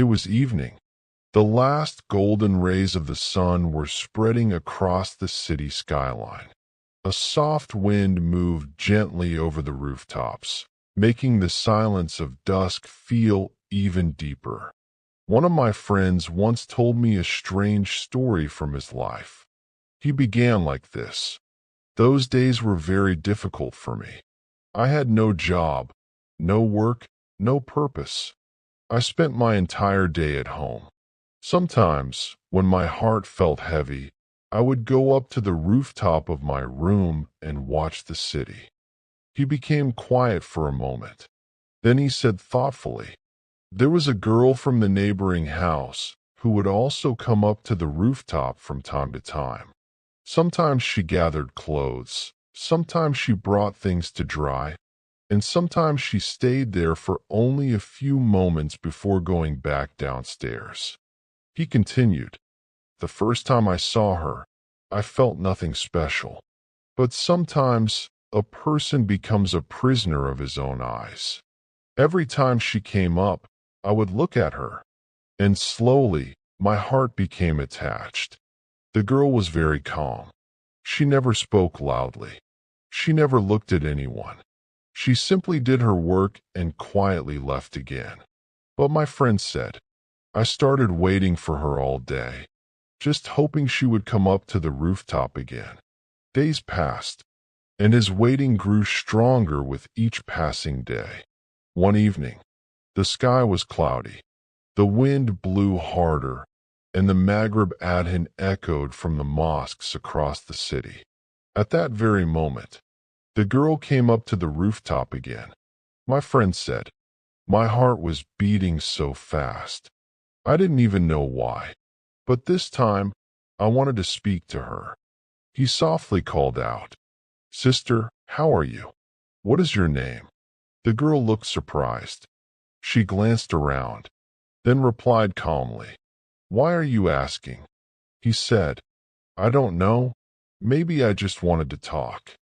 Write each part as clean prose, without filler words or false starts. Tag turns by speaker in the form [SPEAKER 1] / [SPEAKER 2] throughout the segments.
[SPEAKER 1] It was evening. The last golden rays of the sun were spreading across the city skyline. A soft wind moved gently over the rooftops, making the silence of dusk feel even deeper. One of my friends once told me a strange story from his life. He began like this. Those days were very difficult for me. I had no job, no work, no purpose. I spent my entire day at home. Sometimes, when my heart felt heavy, I would go up to the rooftop of my room and watch the city. He became quiet for a moment. Then he said thoughtfully, "There was a girl from the neighboring house who would also come up to the rooftop from time to time. Sometimes she gathered clothes, sometimes she brought things to dry, and sometimes she stayed there for only a few moments before going back downstairs." He continued, "The first time I saw her, I felt nothing special. But sometimes a person becomes a prisoner of his own eyes. Every time she came up, I would look at her, and slowly my heart became attached. The girl was very calm. She never spoke loudly. She never looked at anyone. She simply did her work and quietly left again. But my friend said, I started waiting for her all day, just hoping she would come up to the rooftop again. Days passed, and his waiting grew stronger with each passing day. One evening, the sky was cloudy. The wind blew harder, and the Maghrib adhan echoed from the mosques across the city. At that very moment, the girl came up to the rooftop again. My friend said, my heart was beating so fast. I didn't even know why, but this time I wanted to speak to her. He softly called out, "Sister, how are you? What is your name?" The girl looked surprised. She glanced around, then replied calmly, "Why are you asking?" He said, "I don't know. Maybe I just wanted to talk."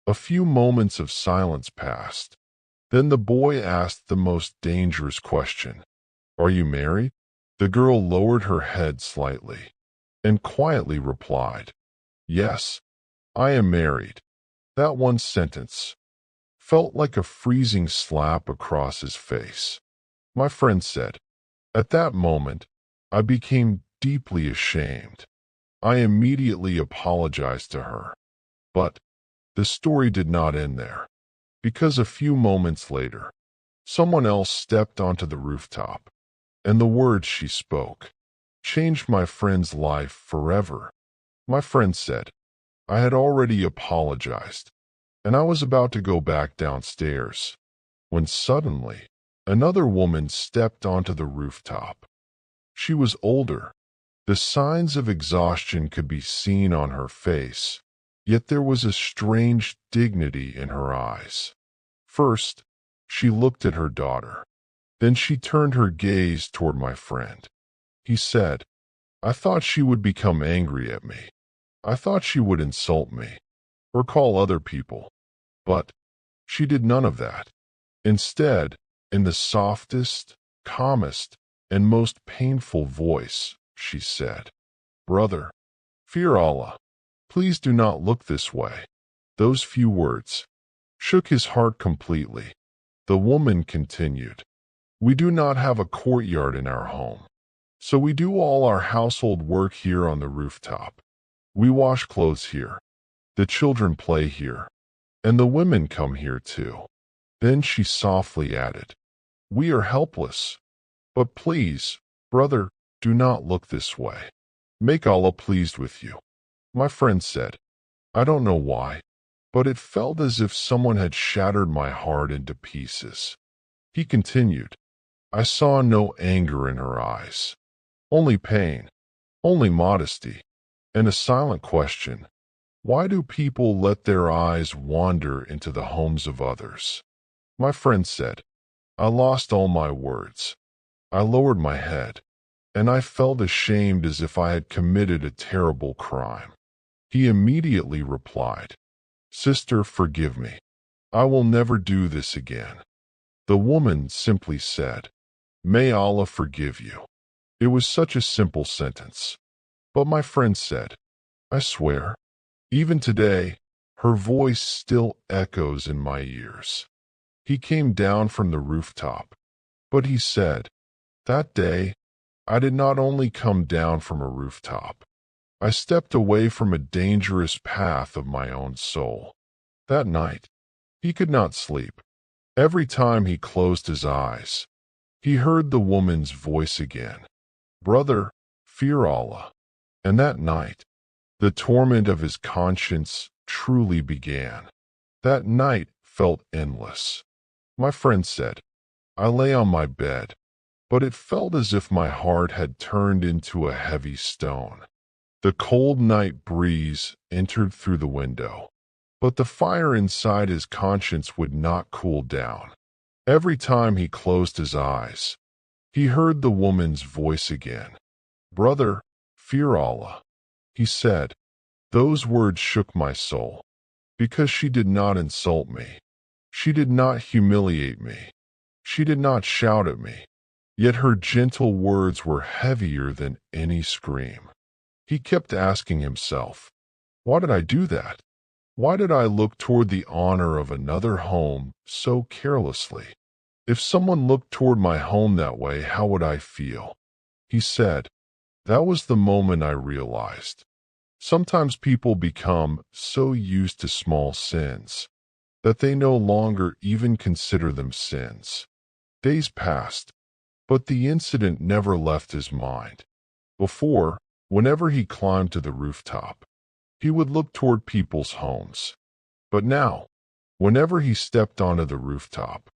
[SPEAKER 1] A few moments of silence passed. Then the boy asked the most dangerous question, "Are you married?" The girl lowered her head slightly and quietly replied, "Yes, I am married." That one sentence felt like a freezing slap across his face. My friend said, "At that moment, I became deeply ashamed. I immediately apologized to her. But the story did not end there, because a few moments later, someone else stepped onto the rooftop, and the words she spoke changed my friend's life forever. My friend said, I had already apologized, and I was about to go back downstairs, when suddenly another woman stepped onto the rooftop. She was older. The signs of exhaustion could be seen on her face, yet there was a strange dignity in her eyes. First, she looked at her daughter. Then she turned her gaze toward my friend. He said, I thought she would become angry at me. I thought she would insult me, or call other people. But she did none of that. Instead, in the softest, calmest, and most painful voice, she said, Brother, fear Allah. Please do not look this way. Those few words shook his heart completely. The woman continued, We do not have a courtyard in our home, so we do all our household work here on the rooftop. We wash clothes here. The children play here, and the women come here too. Then she softly added, We are helpless. But please, brother, do not look this way. Make Allah pleased with you. My friend said, I don't know why, but it felt as if someone had shattered my heart into pieces. He continued, I saw no anger in her eyes, only pain, only modesty, and a silent question. Why do people let their eyes wander into the homes of others? My friend said, I lost all my words. I lowered my head, and I felt ashamed as if I had committed a terrible crime. He immediately replied, Sister, forgive me. I will never do this again. The woman simply said, May Allah forgive you." It was such a simple sentence. But my friend said, "I swear, even today, her voice still echoes in my ears." He came down from the rooftop, but he said, "That day, I did not only come down from a rooftop. I stepped away from a dangerous path of my own soul." That night, he could not sleep. Every time he closed his eyes, he heard the woman's voice again. "Brother, fear Allah." And that night, the torment of his conscience truly began. That night felt endless. My friend said, "I lay on my bed, but it felt as if my heart had turned into a heavy stone. The cold night breeze entered through the window, but the fire inside his conscience would not cool down. Every time he closed his eyes, he heard the woman's voice again. "Brother, fear Allah," he said. Those words shook my soul, because she did not insult me. She did not humiliate me. She did not shout at me. Yet her gentle words were heavier than any scream. He kept asking himself, "Why did I do that? Why did I look toward the honor of another home so carelessly? If someone looked toward my home that way, how would I feel?" He said, "That was the moment I realized. Sometimes people become so used to small sins that they no longer even consider them sins." Days passed, but the incident never left his mind. Before, whenever he climbed to the rooftop, he would look toward people's homes. But now, whenever he stepped onto the rooftop,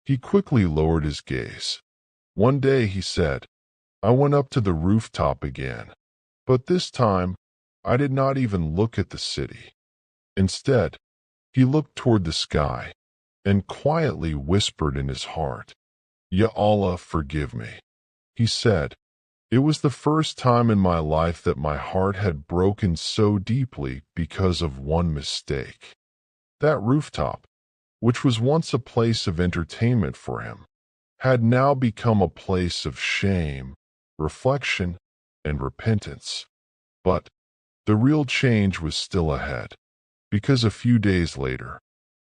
[SPEAKER 1] he quickly lowered his gaze. One day he said, "I went up to the rooftop again, but this time I did not even look at the city." Instead, he looked toward the sky and quietly whispered in his heart, "Ya Allah, forgive me." He said, "It was the first time in my life that my heart had broken so deeply because of one mistake." That rooftop, which was once a place of entertainment for him, had now become a place of shame, reflection, and repentance. But the real change was still ahead, because a few days later,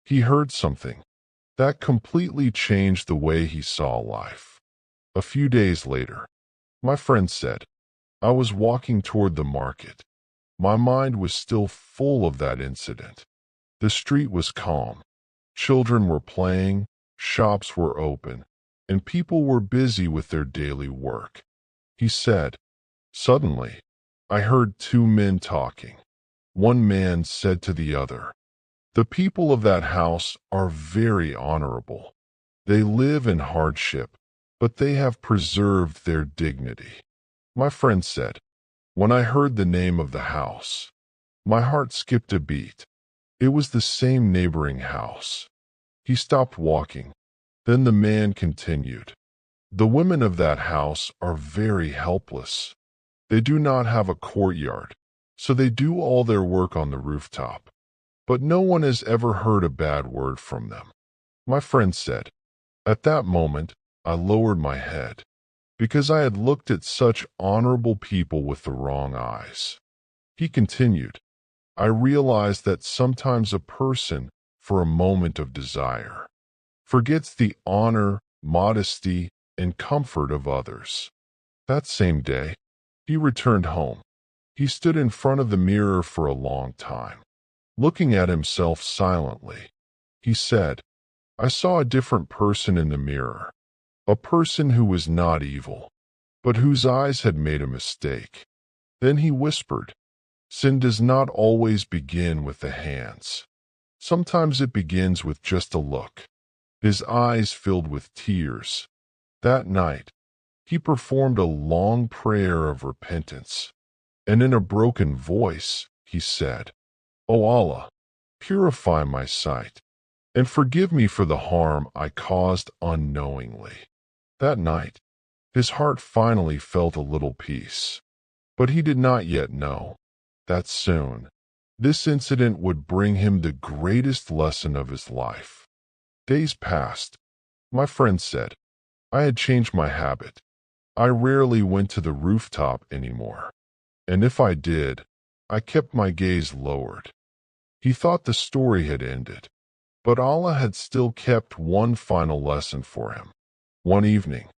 [SPEAKER 1] he heard something that completely changed the way he saw life. A few days later, my friend said, "I was walking toward the market. My mind was still full of that incident. The street was calm. Children were playing, shops were open, and people were busy with their daily work." He said, "Suddenly, I heard two men talking. One man said to the other, 'The people of that house are very honorable. They live in hardship, but they have preserved their dignity.'" My friend said, "When I heard the name of the house, my heart skipped a beat. It was the same neighboring house." He stopped walking. Then the man continued, "The women of that house are very helpless. They do not have a courtyard, so they do all their work on the rooftop. But no one has ever heard a bad word from them." My friend said, "At that moment, I lowered my head, because I had looked at such honorable people with the wrong eyes." He continued, "I realized that sometimes a person, for a moment of desire, forgets the honor, modesty, and comfort of others." That same day, he returned home. He stood in front of the mirror for a long time, looking at himself silently. He said, "I saw a different person in the mirror, a person who was not evil, but whose eyes had made a mistake." Then he whispered, "Sin does not always begin with the hands. Sometimes it begins with just a look." His eyes filled with tears. That night, he performed a long prayer of repentance, and in a broken voice, he said, "O Allah, purify my sight, and forgive me for the harm I caused unknowingly." That night, his heart finally felt a little peace, but he did not yet know that soon this incident would bring him the greatest lesson of his life. Days passed. My friend said, I had changed my habit. I rarely went to the rooftop anymore, and if I did, I kept my gaze lowered. He thought the story had ended, but Allah had still kept one final lesson for him. One evening,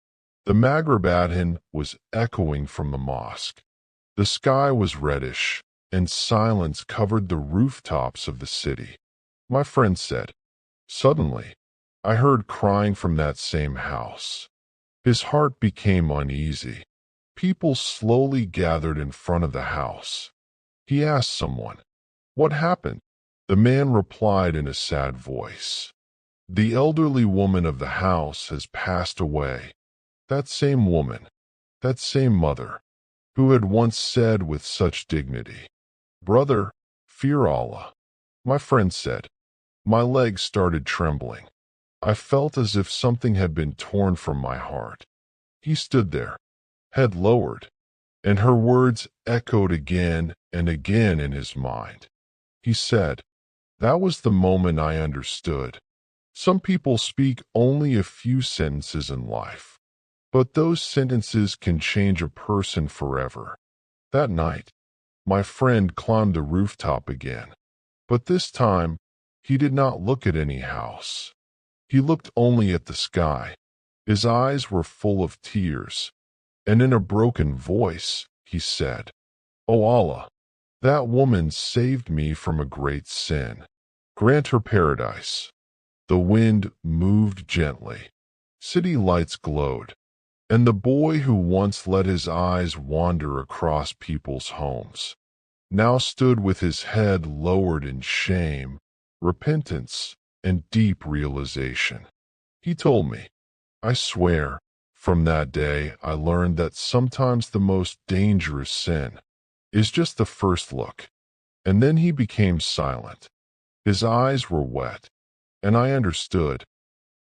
[SPEAKER 1] the Maghrib adhan was echoing from the mosque. The sky was reddish, and silence covered the rooftops of the city. My friend said, "Suddenly, I heard crying from that same house." His heart became uneasy. People slowly gathered in front of the house. He asked someone, "What happened?" The man replied in a sad voice, "The elderly woman of the house has passed away." That same woman, that same mother, who had once said with such dignity, "Brother, fear Allah." My friend said, "My legs started trembling. I felt as if something had been torn from my heart." He stood there, head lowered, and her words echoed again and again in his mind. He said, "That was the moment I understood. Some people speak only a few sentences in life, but those sentences can change a person forever." That night, my friend climbed the rooftop again, but this time he did not look at any house. He looked only at the sky. His eyes were full of tears, and in a broken voice he said, "O Allah, that woman saved me from a great sin. Grant her paradise." The wind moved gently. City lights glowed, and the boy who once let his eyes wander across people's homes now stood with his head lowered in shame, repentance, and deep realization. He told me, "I swear, from that day I learned that sometimes the most dangerous sin is just the first look." And then he became silent. His eyes were wet, and I understood.